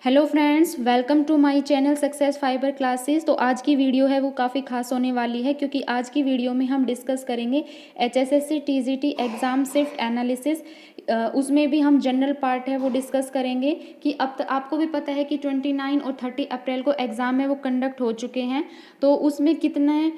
Hello friends, welcome to my channel success fiber classes. तो आज की वीडियो है वो काफ़ी खास होने वाली है, क्योंकि आज की वीडियो में हम डिस्कस करेंगे HSSC TGT exam shift analysis. उसमें भी हम जनरल पार्ट है वो डिस्कस करेंगे कि अब आपको भी पता है कि 29 और 30 अप्रैल को एग्ज़ाम है वो कंडक्ट हो चुके हैं। तो उसमें कितने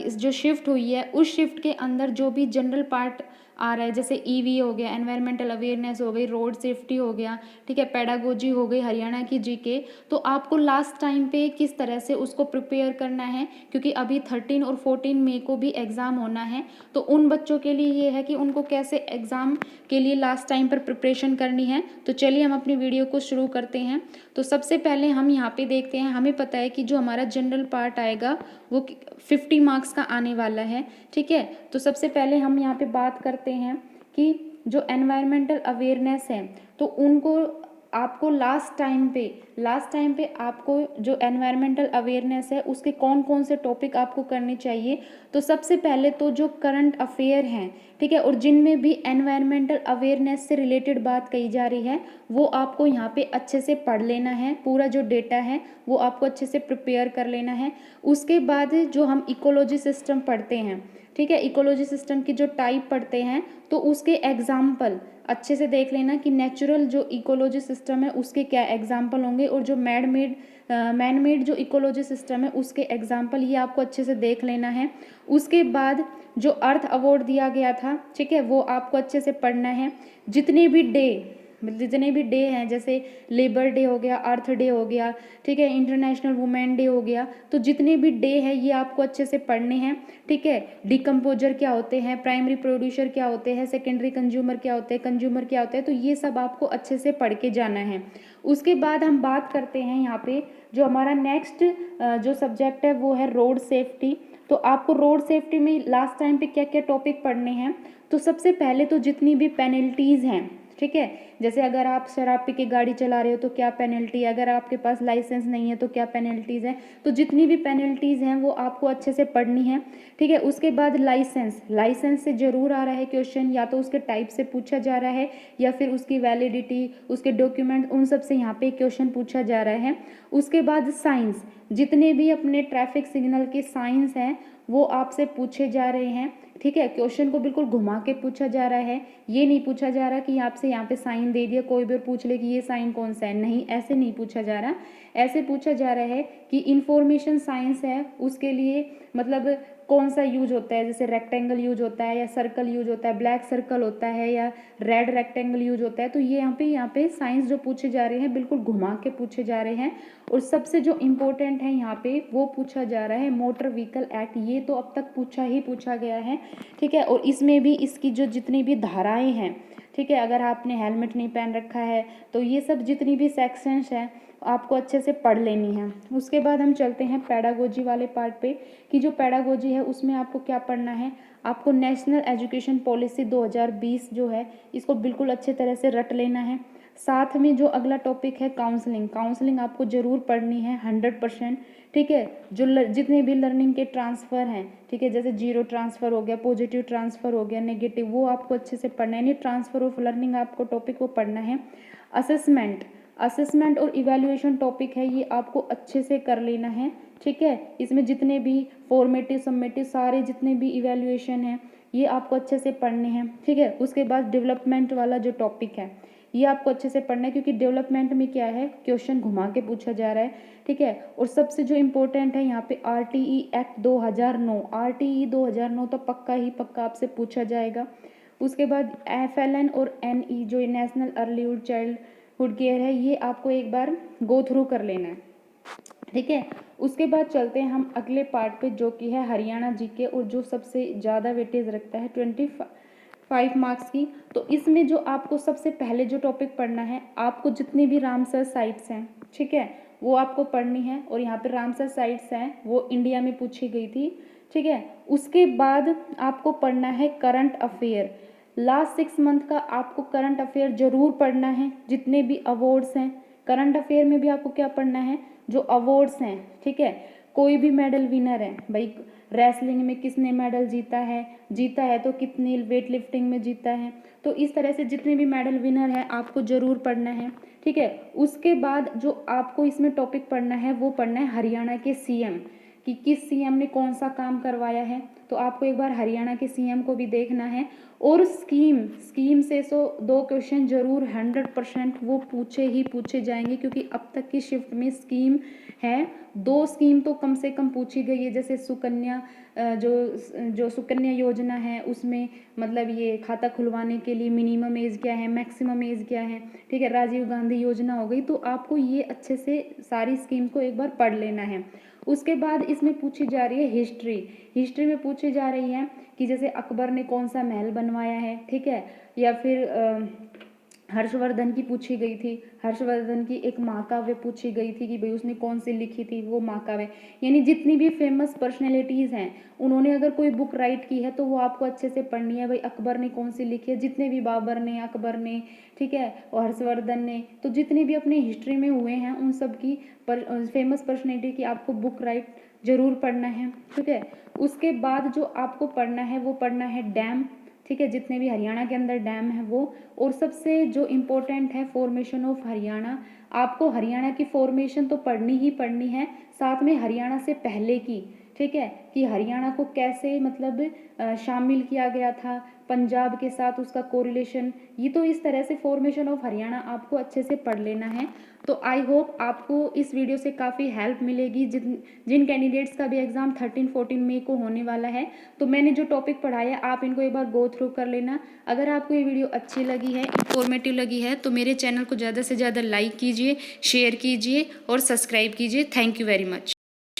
जो शिफ्ट हुई है उस शिफ्ट के अंदर जो भी जनरल पार्ट आ रहा है, जैसे ईवी हो गया, एनवायरमेंटल अवेयरनेस हो गई, रोड सेफ्टी हो गया, ठीक है, पेडागोजी हो गई, हरियाणा की जीके। तो आपको लास्ट टाइम पे किस तरह से उसको प्रिपेयर करना है, क्योंकि अभी 13 और 14 मई को भी एग्ज़ाम होना है। तो उन बच्चों के लिए ये है कि उनको कैसे एग्ज़ाम के लिए लास्ट टाइम पर प्रिपरेशन करनी है। तो चलिए हम अपनी वीडियो को शुरू करते हैं। तो सबसे पहले हम यहाँ पे देखते हैं, हमें पता है कि जो हमारा जनरल पार्ट आएगा वो 50 मार्क्स का आने वाला है, ठीक है। तो सबसे पहले हम यहाँ पे बात करते हैं कि जो एनवायरमेंटल अवेयरनेस है, तो उनको आपको लास्ट टाइम पे आपको जो एनवायरमेंटल अवेयरनेस है उसके कौन कौन से टॉपिक आपको करने चाहिए। तो सबसे पहले तो जो करंट अफेयर हैं, ठीक है, और जिनमें भी एनवायरमेंटल अवेयरनेस से रिलेटेड बात कही जा रही है वो आपको यहाँ पे अच्छे से पढ़ लेना है। पूरा जो डेटा है वो आपको अच्छे से प्रिपेयर कर लेना है। उसके बाद जो हम इकोलॉजी सिस्टम पढ़ते हैं, ठीक है, इकोलॉजी सिस्टम की जो टाइप पढ़ते हैं, तो उसके एग्जाम्पल अच्छे से देख लेना कि नेचुरल जो इकोलॉजी सिस्टम है उसके क्या एग्जाम्पल होंगे, और जो मैन मेड जो इकोलॉजी सिस्टम है उसके एग्जाम्पल, ये आपको अच्छे से देख लेना है। उसके बाद जो अर्थ अवार्ड दिया गया था, ठीक है, वो आपको अच्छे से पढ़ना है। जितने भी डे हैं, जैसे लेबर डे हो गया, अर्थ डे हो गया, ठीक है, इंटरनेशनल वुमेन डे हो गया, तो जितने भी डे हैं ये आपको अच्छे से पढ़ने हैं, ठीक है। डिकम्पोजर क्या होते हैं, प्राइमरी प्रोड्यूसर क्या होते हैं, सेकेंडरी कंज्यूमर क्या होते हैं, कंज्यूमर क्या होते हैं, तो ये सब आपको अच्छे से पढ़ के जाना है। उसके बाद हम बात करते हैं यहाँ पे जो हमारा नेक्स्ट जो सब्जेक्ट है वो है रोड सेफ्टी। तो आपको रोड सेफ्टी में लास्ट टाइम पे क्या क्या टॉपिक पढ़ने हैं। तो सबसे पहले तो जितनी भी पेनल्टीज़ हैं, ठीक है, जैसे अगर आप शराब पी के गाड़ी चला रहे हो तो क्या पेनल्टी है, अगर आपके पास लाइसेंस नहीं है तो क्या पेनल्टीज़ हैं। तो जितनी भी पेनल्टीज़ हैं वो आपको अच्छे से पढ़नी है, ठीक है। उसके बाद लाइसेंस से ज़रूर आ रहा है क्वेश्चन, या तो उसके टाइप से पूछा जा रहा है या फिर उसकी वैलिडिटी, उसके डॉक्यूमेंट, उन सब से यहाँ पे क्वेश्चन पूछा जा रहा है। उसके बाद साइंस, जितने भी अपने ट्रैफिक सिग्नल के साइंस हैं वो आपसे पूछे जा रहे हैं, ठीक है। क्वेश्चन को बिल्कुल घुमा के पूछा जा रहा है, ये नहीं पूछा जा रहा कि आपसे यहाँ पे साइन दे दिया, कोई भी और पूछ ले कि ये साइन कौन सा है, नहीं, ऐसे नहीं पूछा जा रहा। ऐसे पूछा जा रहा है कि इंफॉर्मेशन साइंस है उसके लिए मतलब कौन सा यूज होता है, जैसे रेक्टेंगल यूज होता है या सर्कल यूज होता है, ब्लैक सर्कल होता है या रेड रेक्टेंगल यूज होता है। तो ये यहाँ पे साइंस जो पूछे जा रहे हैं बिल्कुल घुमा के पूछे जा रहे हैं। और सबसे जो इम्पोर्टेंट है यहाँ पे वो पूछा जा रहा है मोटर व्हीकल एक्ट, ये तो अब तक पूछा गया है, ठीक है। और इसमें भी इसकी जो जितनी भी धाराएं हैं, ठीक है, अगर आपने हेलमेट नहीं पहन रखा है तो ये सब जितनी भी सेक्शंस हैं आपको अच्छे से पढ़ लेनी है। उसके बाद हम चलते हैं पेडागोजी वाले पार्ट पे कि जो पेडागोजी है उसमें आपको क्या पढ़ना है। आपको नेशनल एजुकेशन पॉलिसी 2020 जो है इसको बिल्कुल अच्छे तरह से रट लेना है। साथ में जो अगला टॉपिक है काउंसलिंग आपको ज़रूर पढ़नी है 100%, ठीक है। जो जितने भी लर्निंग के ट्रांसफ़र हैं, ठीक है, जैसे जीरो ट्रांसफ़र हो गया, पॉजिटिव ट्रांसफ़र हो गया, नेगेटिव, वो आपको अच्छे से पढ़ना है, यानी ट्रांसफ़र ऑफ लर्निंग आपको टॉपिक को पढ़ना है। असेसमेंट और इवैल्यूएशन टॉपिक है, ये आपको अच्छे से कर लेना है, ठीक है। इसमें जितने भी फॉर्मेटिव समेटिव सारे जितने भी इवैल्यूएशन हैं ये आपको अच्छे से पढ़ने हैं, ठीक है। उसके बाद डेवलपमेंट वाला जो टॉपिक है ये आपको अच्छे से पढ़ना है, क्योंकि डेवलपमेंट में क्या है क्वेश्चन घुमा के पूछा जा रहा है, ठीक है। और सबसे जो इम्पोर्टेंट है यहाँ पे RTE एक्ट 2009, RTE 2009 तो पक्का ही पक्का आपसे पूछा जाएगा। उसके बाद FLN और NE जो नेशनल अर्लीहुड चाइल्डहुड केयर है ये आपको एक बार गो थ्रू कर लेना है, ठीक है। उसके बाद चलते हैं हम अगले पार्ट पे जो कि है हरियाणा जीके, और जो सबसे ज़्यादा वेटेज रखता है 25 मार्क्स की। तो इसमें जो आपको सबसे पहले जो टॉपिक पढ़ना है, आपको जितनी भी रामसर साइट्स हैं, ठीक है, वो आपको पढ़नी है। और यहाँ पे रामसर साइट्स हैं वो इंडिया में पूछी गई थी, ठीक है। उसके बाद आपको पढ़ना है करंट अफेयर। लास्ट 6 मंथ का आपको करंट अफेयर जरूर पढ़ना है, जितने भी अवार्ड्स हैं करंट अफेयर में भी आपको क्या पढ़ना है, जो अवार्ड्स हैं, ठीक है। कोई भी मेडल विनर है भाई, रेसलिंग में किसने मेडल जीता है तो कितनी वेट लिफ्टिंग में जीता है, तो इस तरह से जितने भी मेडल विनर है आपको ज़रूर पढ़ना है, ठीक है। उसके बाद जो आपको इसमें टॉपिक पढ़ना है वो पढ़ना है हरियाणा के सीएम, कि किस सीएम ने कौन सा काम करवाया है, तो आपको एक बार हरियाणा के सीएम को भी देखना है। और स्कीम से 2 क्वेश्चन जरूर 100% वो पूछे ही पूछे जाएंगे, क्योंकि अब तक की शिफ्ट में स्कीम है, 2 स्कीम तो कम से कम पूछी गई है। जैसे सुकन्या जो सुकन्या योजना है उसमें मतलब ये खाता खुलवाने के लिए मिनिमम एज क्या है, मैक्सिमम एज क्या है, ठीक है। राजीव गांधी योजना हो गई। तो आपको ये अच्छे से सारी स्कीम को एक बार पढ़ लेना है। उसके बाद इसमें पूछी जा रही है हिस्ट्री में पूछी जा रही है कि जैसे अकबर ने कौन सा महल बनवाया है, ठीक है। या फिर हर्षवर्धन की पूछी गई थी, हर्षवर्धन की एक महाकाव्य पूछी गई थी कि भाई उसने कौन सी लिखी थी वो महाकाव्य। यानी जितनी भी फेमस पर्सनैलिटीज़ हैं उन्होंने अगर कोई बुक राइट की है तो वो आपको अच्छे से पढ़नी है। भाई अकबर ने कौन सी लिखी है, जितने भी बाबर ने, अकबर ने, ठीक है, और हर्षवर्धन ने, तो जितने भी अपने हिस्ट्री में हुए हैं उन सब की फेमस पर्सनैलिटी की आपको बुक राइट जरूर पढ़ना है, ठीक है। उसके बाद जो आपको पढ़ना है वो पढ़ना है डैम, ठीक है, जितने भी हरियाणा के अंदर डैम है वो। और सबसे जो इम्पोर्टेंट है फॉर्मेशन ऑफ हरियाणा, आपको हरियाणा की फॉर्मेशन तो पढ़नी ही पढ़नी है, साथ में हरियाणा से पहले की, ठीक है, कि हरियाणा को कैसे मतलब शामिल किया गया था पंजाब के साथ, उसका कोरिलेशन, ये तो इस तरह से फॉर्मेशन ऑफ हरियाणा आपको अच्छे से पढ़ लेना है। तो आई होप आपको इस वीडियो से काफ़ी हेल्प मिलेगी। जिन कैंडिडेट्स का भी एग्ज़ाम 13-14 मई को होने वाला है, तो मैंने जो टॉपिक पढ़ाया आप इनको एक बार गो थ्रू कर लेना। अगर आपको ये वीडियो अच्छी लगी है, इंफॉर्मेटिव लगी है, तो मेरे चैनल को ज़्यादा से ज़्यादा लाइक कीजिए, शेयर कीजिए और सब्सक्राइब कीजिए। Thank you very much.